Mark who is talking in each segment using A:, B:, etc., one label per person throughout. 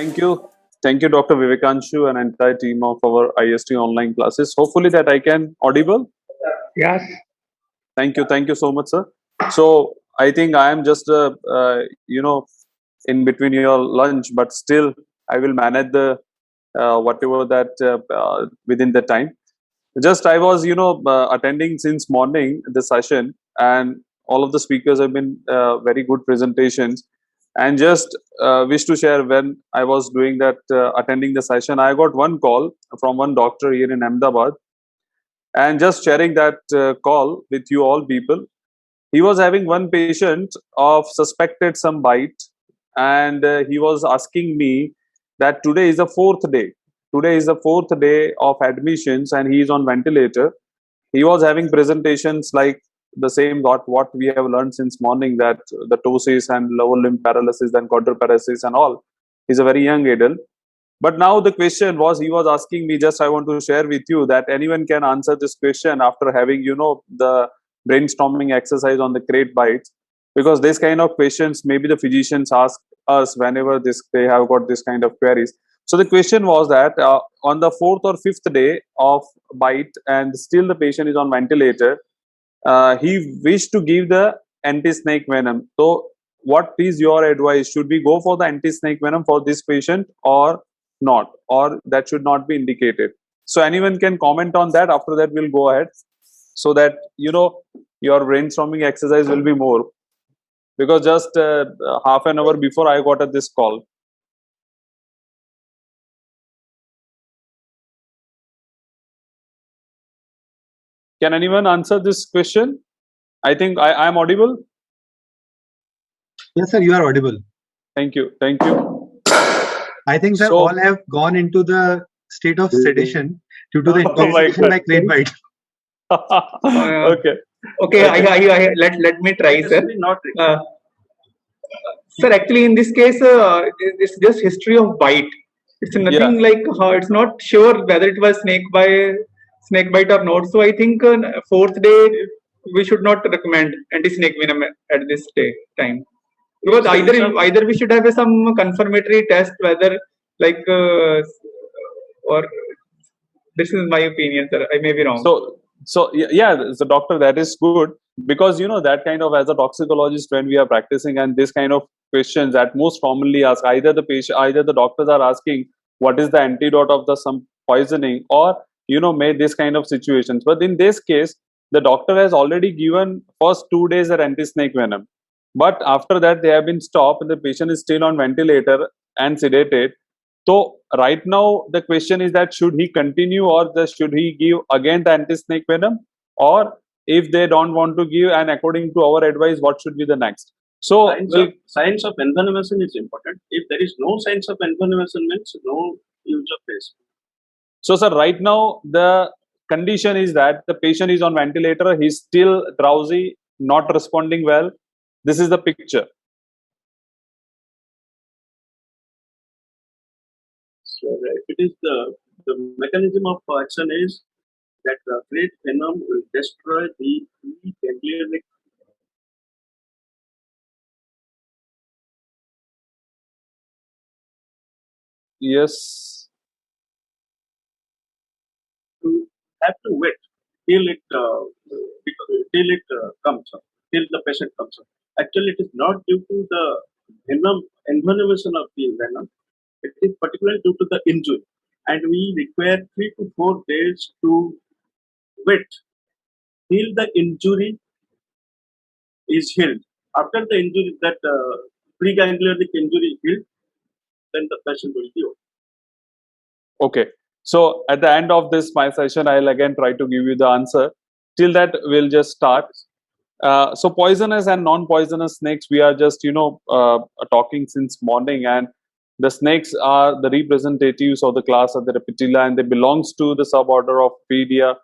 A: Thank you. Thank you, Dr. Vivekanshu and entire team of our IST online classes. Hopefully that I can audible.
B: Yes.
A: Thank you. Thank you so much, sir. So I think I am just, in between your lunch, but still I will manage the whatever that within the time. Just I was, attending since morning the session, and all of the speakers have been very good presentations. And just wish to share when I was doing that attending the session, I got one call from one doctor here in Ahmedabad, and just sharing that call with you all people. He was having one patient of suspected some bite, and he was asking me that today is the fourth day. Today is the fourth day of admissions, and he is on ventilator. He was having presentations like the same what we have learned since morning, that the ptosis and lower limb paralysis and quadriparesis and all. He's a very young adult. But now the question was, he was asking me, just I want to share with you that anyone can answer this question after having, the brainstorming exercise on the crate bites, because this kind of questions maybe the physicians ask us whenever they have got this kind of queries. So the question was that on the fourth or fifth day of bite and still the patient is on ventilator, he wished to give the anti-snake venom. So what is your advice? Should we go for the anti-snake venom for this patient or not? Or that should not be indicated? So anyone can comment on that. After that, we'll go ahead so that, your brainstorming exercise will be more. Because just half an hour before I got this call. Can anyone answer this question? I think I am audible.
C: Yes, sir, you are audible.
A: Thank you. Thank you.
C: I think, sir,
A: So-
C: all have gone into the state of sedition due to the
A: Oh my
C: intoxication
A: God.
C: by crate bite.
A: Okay.
B: Okay. Let me try, sir. Sir, actually, in this case, it's just history of bite. It's nothing like it's not sure whether it was snake bite or not. So I think fourth day we should not recommend anti-snake venom at this time, because either we should have some confirmatory test whether like or this is my opinion, sir. I may be wrong.
A: So doctor, that is good, because that kind of, as a toxicologist, when we are practicing and this kind of questions that most commonly ask, either the doctors are asking what is the antidote of the some poisoning, or made this kind of situations. But in this case, the doctor has already given first 2 days an anti-snake venom, but after that they have been stopped and the patient is still on ventilator and sedated. So right now the question is that should he continue, or should he give again the anti-snake venom, or if they don't want to give, and according to our advice, what should be the next? So
D: Signs of envenomation is important. If there is no signs of envenomation, means no use of face.
A: So sir, right now the condition is that the patient is on ventilator, he's still drowsy, not responding well. This is the picture.
D: So it is the mechanism of action is that the crate venom will destroy the ganglionic.
A: Yes.
D: You have to wait till it comes up, till the patient comes up. Actually, it is not due to the envenomation of the venom. It is particularly due to the injury, and we require 3 to 4 days to wait till the injury is healed. After the injury, that preganglionic injury is healed, then the patient will be okay.
A: Okay. So at the end of this my session, I'll again try to give you the answer. Till that, we'll just start. So poisonous and non-poisonous snakes, we are just talking since morning, and the snakes are the representatives of the class of the Reptilia, and they belongs to the suborder of Pedia.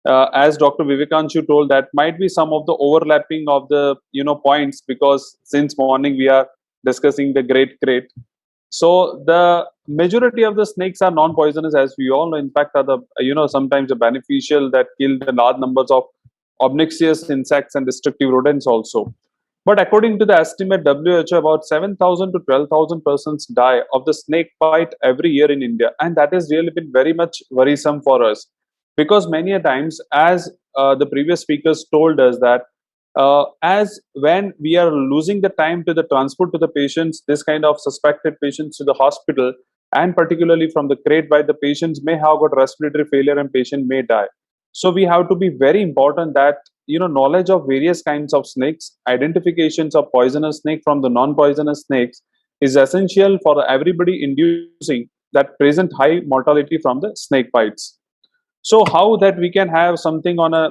A: As Dr. Vivekanshu told, that might be some of the overlapping of the points, because since morning we are discussing the great crate. So the majority of the snakes are non-poisonous, as we all know. In fact, are the sometimes the beneficial that kill the large numbers of obnoxious insects and destructive rodents also. But according to the estimate WHO, about 7,000 to 12,000 persons die of the snake bite every year in India, and that has really been very much worrisome for us, because many a times, as the previous speakers told us, that as when we are losing the time to the transport to the patients, this kind of suspected patients to the hospital, and particularly from the crate bite, the patients may have got respiratory failure and patient may die. So we have to be very important that knowledge of various kinds of snakes, identifications of poisonous snake from the non-poisonous snakes is essential for everybody inducing that present high mortality from the snake bites. So how that we can have something on a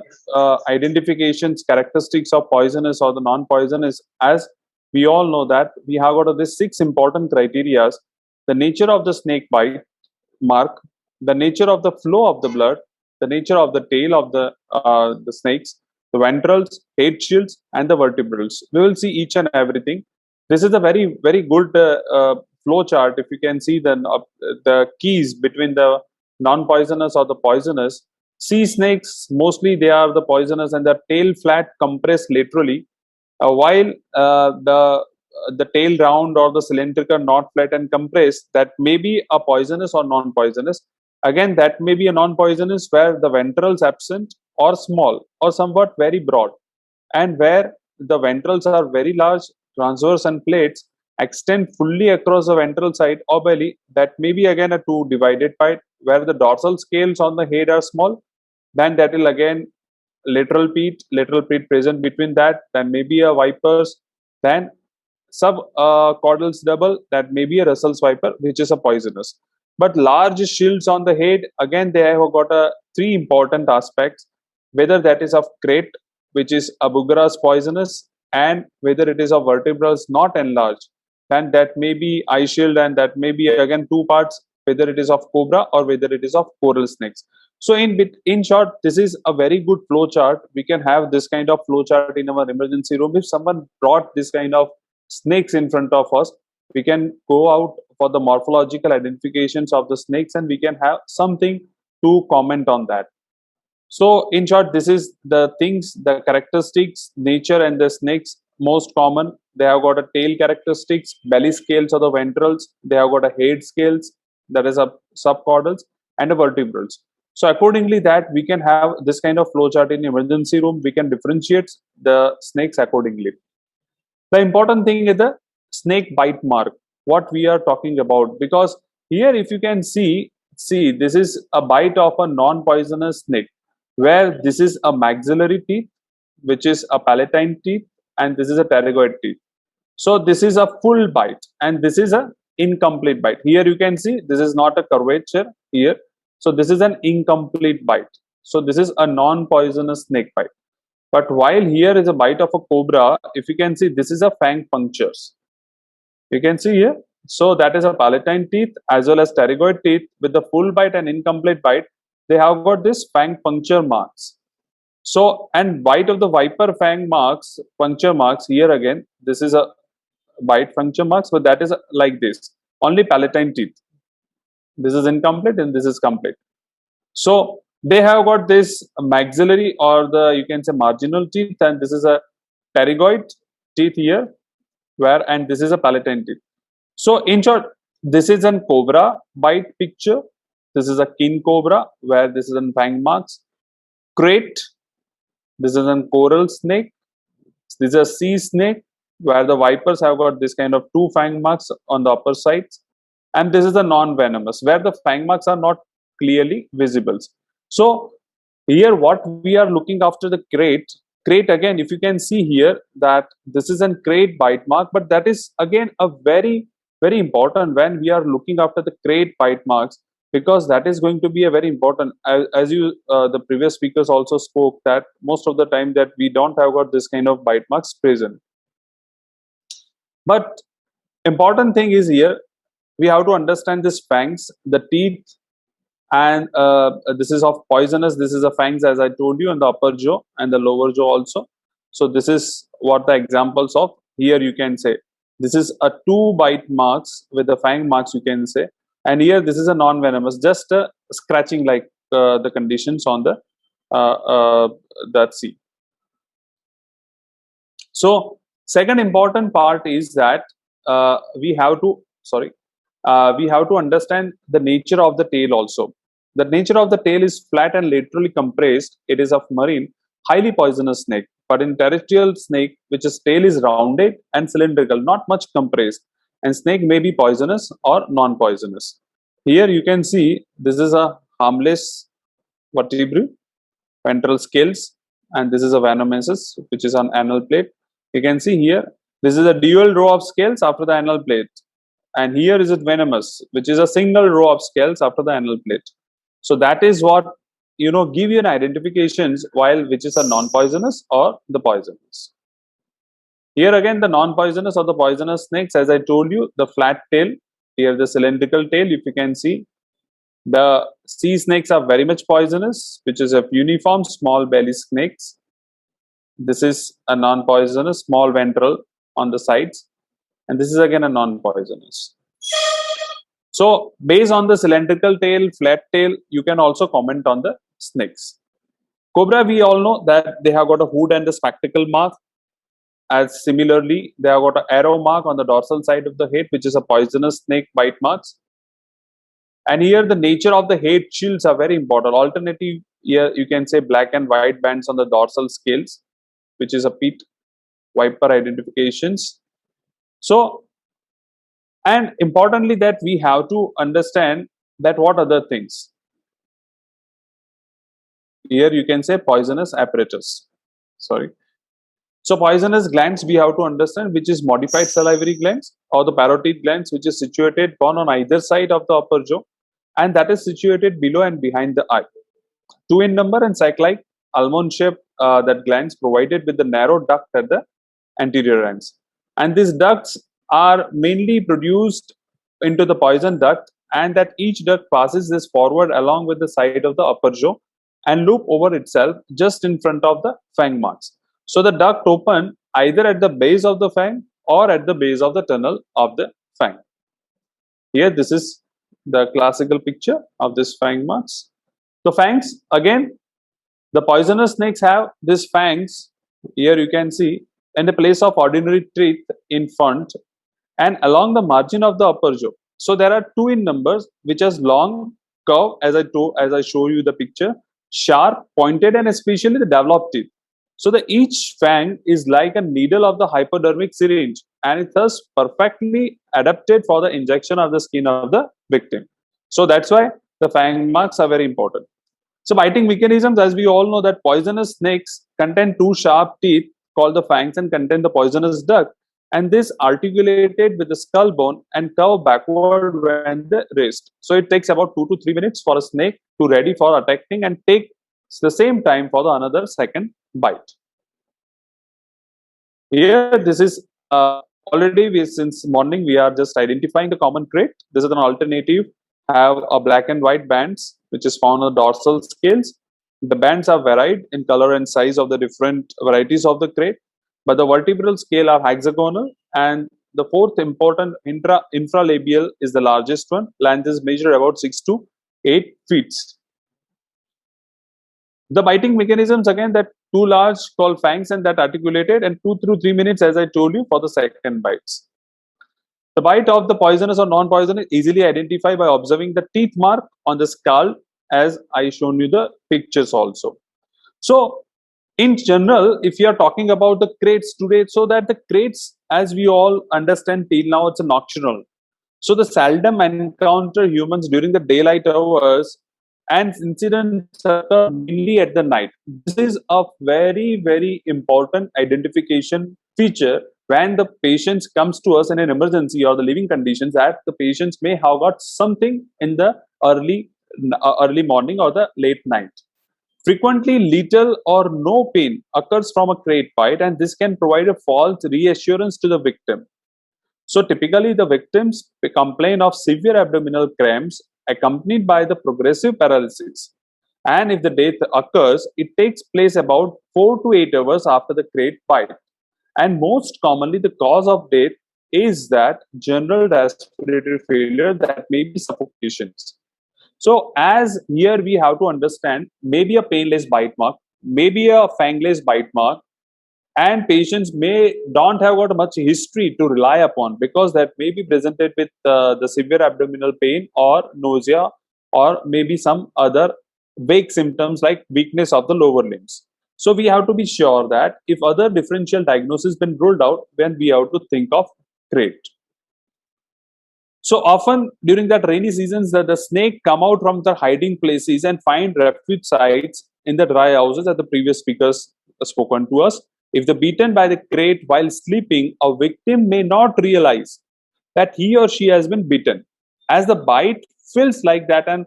A: identifications characteristics of poisonous or the non-poisonous, as we all know that we have got this 6 important criterias: the nature of the snake bite mark, the nature of the flow of the blood, the nature of the tail of the snakes, the ventrals, head shields, and the vertebrals. We will see each and everything. This is a very very good flow chart. If you can see the keys between the non-poisonous or the poisonous. Sea snakes, mostly they are the poisonous and their tail flat compressed laterally, while the tail round or the cylindrical not flat and compressed, that may be a poisonous or non-poisonous. Again, that may be a non-poisonous where the ventrals absent or small or somewhat very broad, and where the ventrals are very large, transverse, and plates extend fully across the ventral side or belly. That may be again a two divided bite, where the dorsal scales on the head are small. Then that will again lateral peat present between that. Then maybe a vipers. Then sub caudals double, that may be a Russell's viper, which is a poisonous. But large shields on the head, again they have got three important aspects: whether that is of crate, which is abugaras poisonous, and whether it is of vertebrals not enlarged, then that may be eye shield, and that may be again two parts, whether it is of cobra or whether it is of coral snakes. So in short, this is a very good flow chart. We can have this kind of flow chart in our emergency room. If someone brought this kind of snakes in front of us, we can go out for the morphological identifications of the snakes, and we can have something to comment on that. So in short, this is the things, the characteristics, nature, and the snakes most common. They have got a tail characteristics, belly scales or the ventrals. They have got a head scales, that is a subcaudals, and a vertebrals. So accordingly, that we can have this kind of flow chart in emergency room. We can differentiate the snakes accordingly. The important thing is the snake bite mark, what we are talking about, because here if you can see this is a bite of a non-poisonous snake, where this is a maxillary teeth, which is a palatine teeth, and this is a pterygoid teeth. So this is a full bite, and this is a incomplete bite. Here you can see this is not a curvature here, so this is an incomplete bite. So this is a non-poisonous snake bite. But while here is a bite of a cobra, if you can see, this is a fang punctures. You can see here. So that is a palatine teeth as well as pterygoid teeth with the full bite and incomplete bite. They have got this fang puncture marks. So, and bite of the viper fang marks, puncture marks, here again, this is a bite puncture marks, but that is like this. Only palatine teeth. This is incomplete and this is complete. So they have got this maxillary or the, you can say, marginal teeth, and this is a pterygoid teeth here, where, and this is a palatine teeth. So in short, this is an cobra bite picture. This is a king cobra, where this is an fang marks. Crate, this is an coral snake. This is a sea snake, where the vipers have got this kind of two fang marks on the upper sides. And this is a non-venomous, where the fang marks are not clearly visible. So here what we are looking after the crate again, if you can see here that this is a crate bite mark, but that is again a very very important when we are looking after the crate bite marks, because that is going to be a very important, as you the previous speakers also spoke, that most of the time that we don't have got this kind of bite marks present. But important thing is here, we have to understand this fangs, the teeth, and this is of poisonous. This is a fangs, as I told you, in the upper jaw and the lower jaw also. So this is what the examples of. Here you can say this is a two bite marks with the fang marks, you can say, and here this is a non-venomous, just a scratching like the conditions on the that sea. So Second important part is that we have to understand the nature of the tail also. The nature of the tail is flat and laterally compressed. It is of marine, highly poisonous snake. But in terrestrial snake, which is tail is rounded and cylindrical, not much compressed, and snake may be poisonous or non-poisonous. Here you can see this is a harmless vertebrae, ventral scales, and this is a venomesus, which is on anal plate. You can see here, this is a dual row of scales after the anal plate. And here is it venomous, which is a single row of scales after the anal plate. So that is what, give you an identifications while which is a non-poisonous or the poisonous. Here again, the non-poisonous or the poisonous snakes, as I told you, the flat tail, here the cylindrical tail, if you can see. The sea snakes are very much poisonous, which is a uniform small belly snakes. This is a non-poisonous, small ventral on the sides. And this is again a non-poisonous. So based on the cylindrical tail, flat tail, you can also comment on the snakes. Cobra, we all know that they have got a hood and the spectacle mark. As similarly, they have got an arrow mark on the dorsal side of the head, which is a poisonous snake bite marks. And here the nature of the head shields are very important. Alternative, here you can say black and white bands on the dorsal scales, which is a pit viper identifications. So, and importantly that we have to understand that what other things. Here you can say poisonous apparatus. Sorry. So poisonous glands we have to understand, which is modified salivary glands or the parotid glands, which is situated one on either side of the upper jaw, and that is situated below and behind the eye. 2 in number and cyclic almond shape that glands provided with the narrow duct at the anterior ends. And these ducts are mainly produced into the poison duct, and that each duct passes this forward along with the side of the upper jaw and loop over itself just in front of the fang marks. So the duct open either at the base of the fang or at the base of the tunnel of the fang. Here this is the classical picture of this fang marks. The fangs, again, the poisonous snakes have these fangs. Here you can see in the place of ordinary teeth in front and along the margin of the upper jaw. So there are 2 in numbers, which has long curve, as I show you the picture, sharp, pointed, and especially the developed teeth. So the each fang is like a needle of the hypodermic syringe, and it thus perfectly adapted for the injection of the skin of the victim. So that's why the fang marks are very important. So biting mechanisms, as we all know that poisonous snakes contain 2 sharp teeth called the fangs and contain the poisonous duct, and this articulated with the skull bone and curve backward when the raised. So it takes about 2 to 3 minutes for a snake to ready for attacking and take the same time for the another second bite. Here this is already since morning we are just identifying the common trait. This is an alternative, have a black and white bands which is found on the dorsal scales. The bands are varied in color and size of the different varieties of the crate, but the vertebral scale are hexagonal, and the fourth important infralabial is the largest one. Length is measured about 6 to 8 feet. The biting mechanisms, again, that 2 large called fangs and that articulated, and 2 through 3 minutes, as I told you, for the second bites. The bite of the poisonous or non-poisonous is easily identified by observing the teeth mark on the skull, as I shown you the pictures also. So in general, if you are talking about the crates today, so that the crates, as we all understand till now, it's a nocturnal. So the seldom encounter humans during the daylight hours, and incidents occur mainly at the night. This is a very, very important identification feature when the patient comes to us in an emergency or the living conditions, that the patients may have got something in the early morning or the late night. Frequently, little or no pain occurs from a crate bite, and this can provide a false reassurance to the victim. So typically, the victims complain of severe abdominal cramps accompanied by the progressive paralysis. And if the death occurs, it takes place about 4 to 8 hours after the crate bite. And most commonly, the cause of death is that general respiratory failure, that may be suffocations. So as here we have to understand, maybe a painless bite mark, maybe a fangless bite mark, and patients may don't have got much history to rely upon, because that may be presented with the severe abdominal pain or nausea, or maybe some other vague symptoms like weakness of the lower limbs. So we have to be sure that if other differential diagnosis been ruled out, then we have to think of crate. So often during that rainy seasons, the snake come out from their hiding places and find refuge sites in the dry houses, as the previous speakers spoken to us. If the beaten by the crate while sleeping, a victim may not realize that he or she has been bitten, as the bite feels like that, and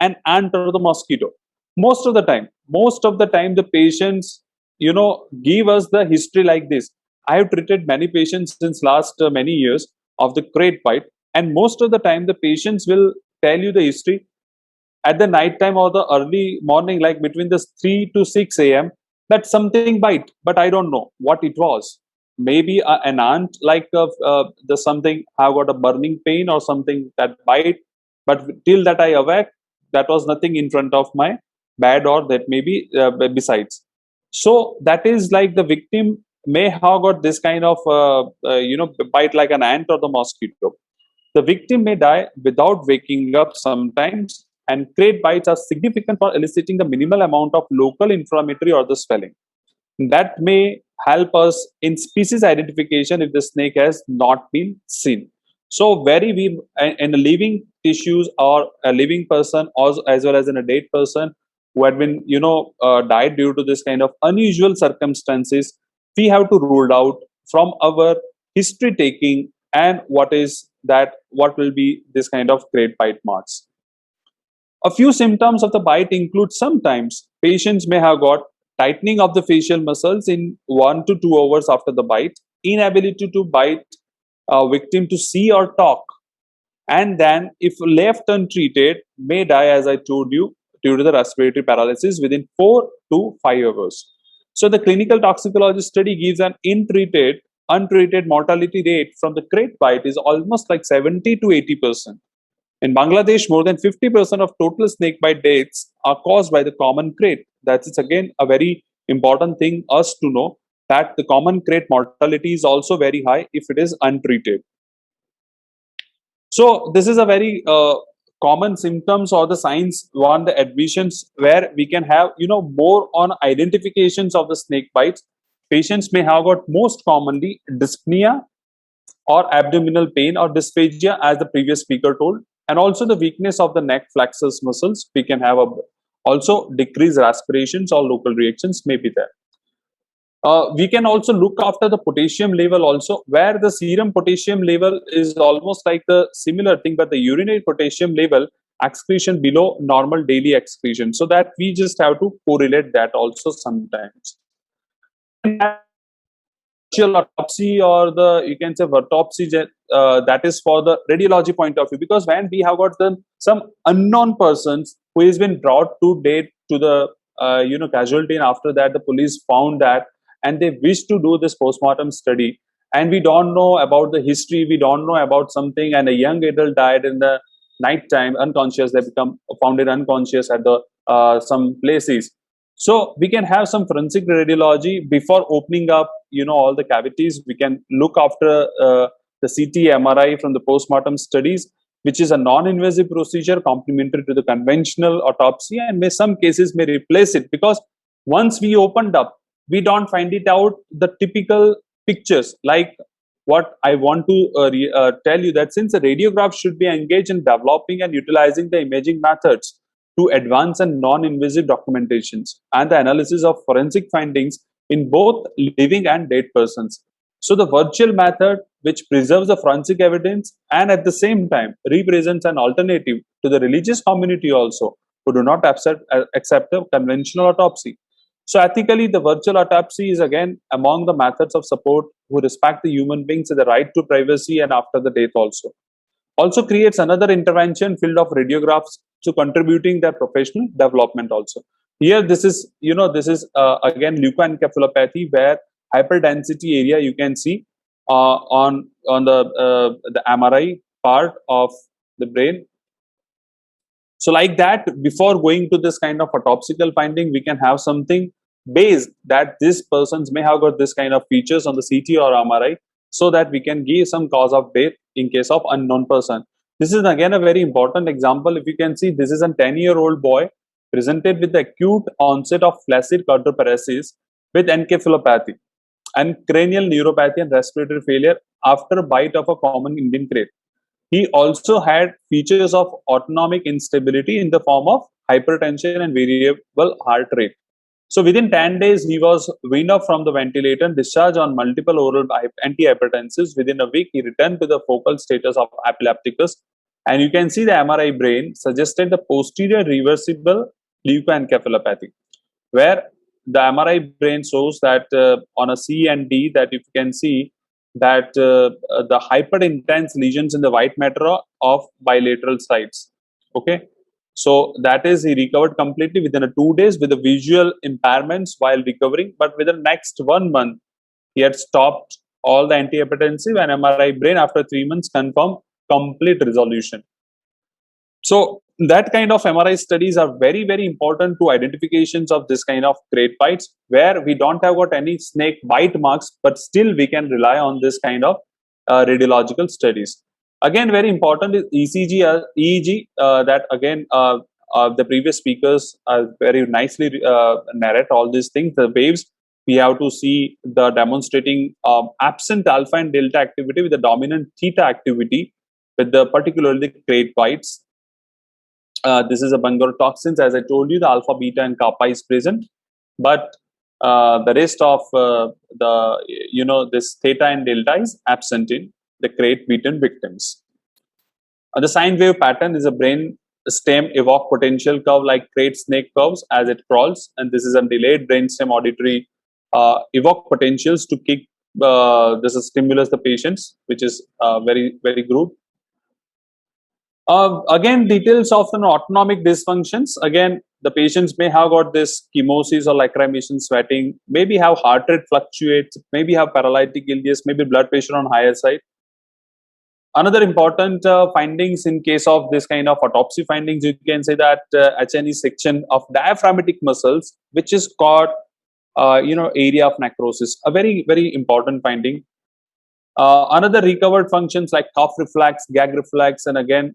A: an ant or the mosquito. Most of the time the patients give us the history like this. I have treated many patients since last many years of the crate bite, and most of the time the patients will tell you the history at the night time or the early morning, like between the 3 to 6 a.m., that something bite, but I don't know what it was. Maybe an ant, like the something have got a burning pain or something that bite, but till that I awake, that was nothing in front of my bed, or that maybe besides. So that is like the victim may have got this kind of bite like an ant or the mosquito. The victim may die without waking up sometimes, and crate bites are significant for eliciting the minimal amount of local inflammatory or the swelling. That may help us in species identification if the snake has not been seen. So, very we in a living tissues or a living person, as well as in a dead person who had been died due to this kind of unusual circumstances, we have to rule out from our history taking, and what will be this kind of crate bite marks. A few symptoms of the bite include sometimes patients may have got tightening of the facial muscles in 1 to 2 hours after the bite, inability to bite a victim to see or talk, and then, if left untreated, may die, as I told you, due to the respiratory paralysis within 4 to 5 hours. So, the clinical toxicology study gives an untreated mortality rate from the crate bite is almost like 70 to 80%. In Bangladesh, more than 50% of total snakebite deaths are caused by the common crate. That is again a very important thing us to know, that the common crate mortality is also very high if it is untreated. So this is a very common symptoms or the signs on the admissions, where we can have more on identifications of the snake bites. Patients may have got most commonly dyspnea or abdominal pain or dysphagia, as the previous speaker told, and also the weakness of the neck flexors muscles. We can have also decreased aspirations or local reactions may be there. We can also look after the potassium level also, where the serum potassium level is almost like the similar thing, but the urinary potassium level excretion below normal daily excretion. So that we just have to correlate that also sometimes. Autopsy, or the you can say autopsy, that is for the radiology point of view, because when we have got some unknown persons who has been brought to death to the casualty, and after that the police found that, and they wish to do this postmortem study, and we don't know about the history, we don't know about something, and a young adult died in the night time unconscious, they become founded unconscious at the some places. So we can have some forensic radiology before opening up all the cavities. We can look after the CT MRI from the postmortem studies, which is a non-invasive procedure complementary to the conventional autopsy, and may some cases may replace it, because once we opened up, we don't find it out the typical pictures. Like what I want to tell you, that since the radiograph should be engaged in developing and utilizing the imaging methods to advance and non-invasive documentations and the analysis of forensic findings in both living and dead persons. So the virtual method, which preserves the forensic evidence and at the same time represents an alternative to the religious community also, who do not accept a conventional autopsy. So ethically, the virtual autopsy is again among the methods of support who respect the human beings and the right to privacy and after the death also creates another intervention field of radiographs to contributing their professional development also. Here, this is again leukoencephalopathy, where hyperdensity area you can see on the MRI part of the brain. So like that, before going to this kind of autopsical finding, we can have something based that this persons may have got this kind of features on the CT or MRI, so that we can give some cause of death in case of unknown person. This is again a very important example. If you can see, this is a 10-year-old boy presented with acute onset of flaccid quadriparesis with encephalopathy and cranial neuropathy and respiratory failure after bite of a common Indian crate. He also had features of autonomic instability in the form of hypertension and variable heart rate. So within 10 days, he was weaned off from the ventilator and discharged on multiple oral antihypertensives. Within a week, he returned to the focal status of epilepticus. And you can see the MRI brain suggested the posterior reversible leukoencephalopathy, where the MRI brain shows that on a C and D, that if you can see that the hyperintense lesions in the white matter of bilateral sides. Okay. So that is, he recovered completely within 2 days with the visual impairments while recovering. But within the next 1 month, he had stopped all the antihypertensive, and MRI brain after 3 months confirmed complete resolution. So that kind of MRI studies are very, very important to identifications of this kind of crate bites, where we don't have got any snake bite marks, but still we can rely on this kind of radiological studies. Again, very important is ECG, EEG. That again, the previous speakers very nicely narrate all these things. The waves, we have to see the demonstrating absent alpha and delta activity with the dominant theta activity with the particularly crate bites. This is a bungarotoxins, as I told you, the alpha, beta, and kappa is present, but the rest of this theta and delta is absent in the crate beaten victims. The sine wave pattern is a brain stem evoke potential curve like crate snake curves as it crawls, and this is a delayed brain stem auditory evoke potentials to kick this is stimulus the patients, which is very, very good. Again, details of an autonomic dysfunctions. Again, the patients may have got this chemosis or lacrimation, sweating, maybe have heart rate fluctuates, maybe have paralytic ileus, maybe blood pressure on higher side. Another important findings in case of this kind of autopsy findings, you can say that HNE section of diaphragmatic muscles, which is called area of necrosis, a very, very important finding. Another recovered functions like cough reflex, gag reflex, and again,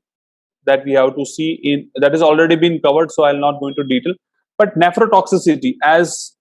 A: that we have to see in that is already been covered, so I'll not go into detail. But nephrotoxicity, as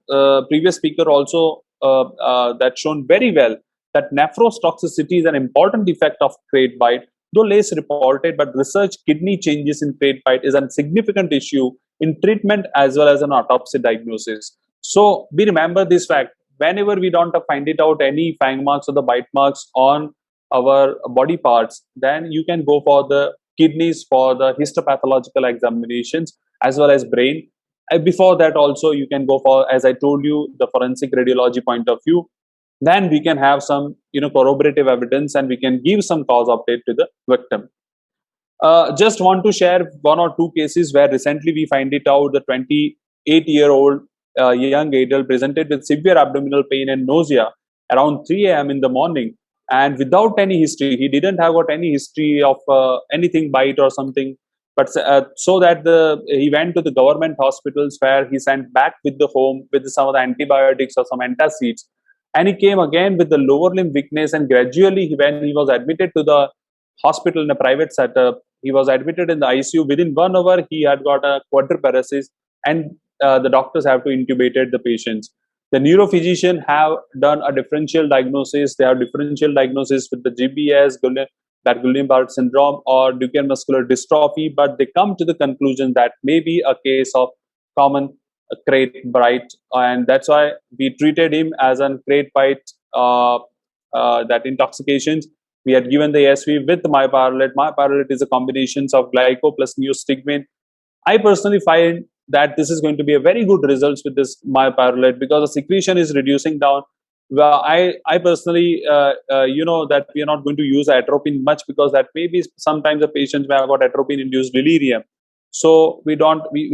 A: previous speaker also that shown very well, that nephrotoxicity is an important effect of crate bite, though less reported, but research kidney changes in crate bite is a significant issue in treatment as well as an autopsy diagnosis. So we remember this fact, whenever we don't find it out any fang marks or the bite marks on our body parts, then you can go for the kidneys for the histopathological examinations as well as brain. Before that also you can go for, as I told you, the forensic radiology point of view. Then we can have some corroborative evidence and we can give some cause update to the victim. Just want to share 1 or 2 cases where recently we find it out. The 28-year-old young adult presented with severe abdominal pain and nausea around 3 a.m. in the morning, and without any history. He didn't have got any history of anything bite or something, but so that he went to the government hospitals, where he sent back with the home with some of the antibiotics or some antacids, and he came again with the lower limb weakness. And gradually, when he was admitted to the hospital in a private setup, he was admitted in the ICU. Within 1 hour, he had got a quadriparesis, and the doctors have to intubated the patients. The neurophysician have done a differential diagnosis. They have differential diagnosis with the GBS, that Guillain-Barré syndrome, or Duchenne muscular dystrophy, but they come to the conclusion that may be a case of common crate bite, and that's why we treated him as a crate bite, that intoxications. We had given the ASV with myopyrrolate. Myopyrrolate is a combination of glyco plus neostigmine. I personally find that this is going to be a very good results with this myopyrrolate, because the secretion is reducing down. Well, I personally, that we are not going to use atropine much, because that maybe sometimes the patients may have got atropine-induced delirium. So we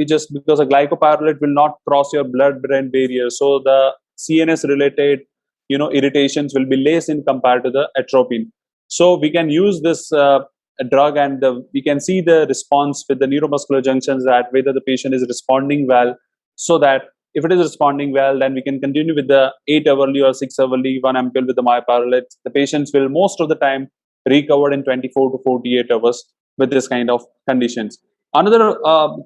A: just, because a glycopyrrolate will not cross your blood-brain barrier. So the CNS-related, irritations will be less in compared to the atropine. So we can use this drug, and we can see the response with the neuromuscular junctions, that whether the patient is responding well, so that If it is responding well, then we can continue with the 8-hourly or 6-hourly 1 ampule with the myopyrrolate. The patients will most of the time recover in 24 to 48 hours with this kind of conditions. Another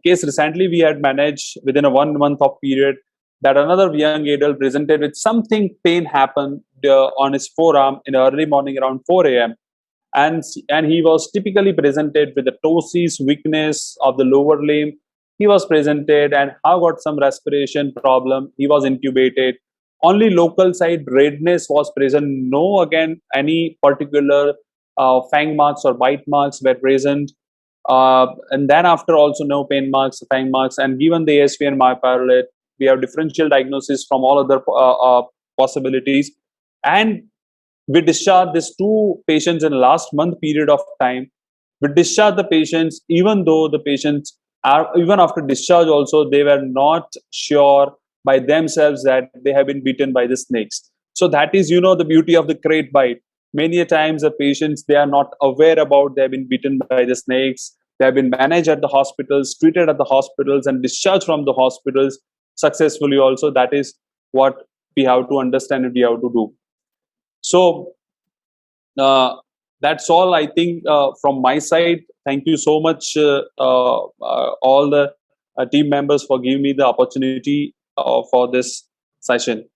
A: case recently we had managed within a 1 month of period, that another young adult presented with something pain happened on his forearm in the early morning around 4 a.m. And he was typically presented with a ptosis, weakness of the lower limb. He was presented and got some respiration problem. He was intubated. Only local side redness was present. No, again, any particular fang marks or bite marks were present. And then after also no pain marks, fang marks, and given the ASV and myopyrrolate, we have differential diagnosis from all other possibilities. And we discharged these 2 patients in the last month period of time. We discharged the patients, even though the patients are, even after discharge also, they were not sure by themselves that they have been bitten by the snakes. So that is, the beauty of the crate bite. Many a times the patients, they are not aware about they have been bitten by the snakes. They have been managed at the hospitals, treated at the hospitals, and discharged from the hospitals successfully also. That is what we have to understand and we have to do. So that's all, I think, from my side. Thank you so much, all the team members, for giving me the opportunity for this session.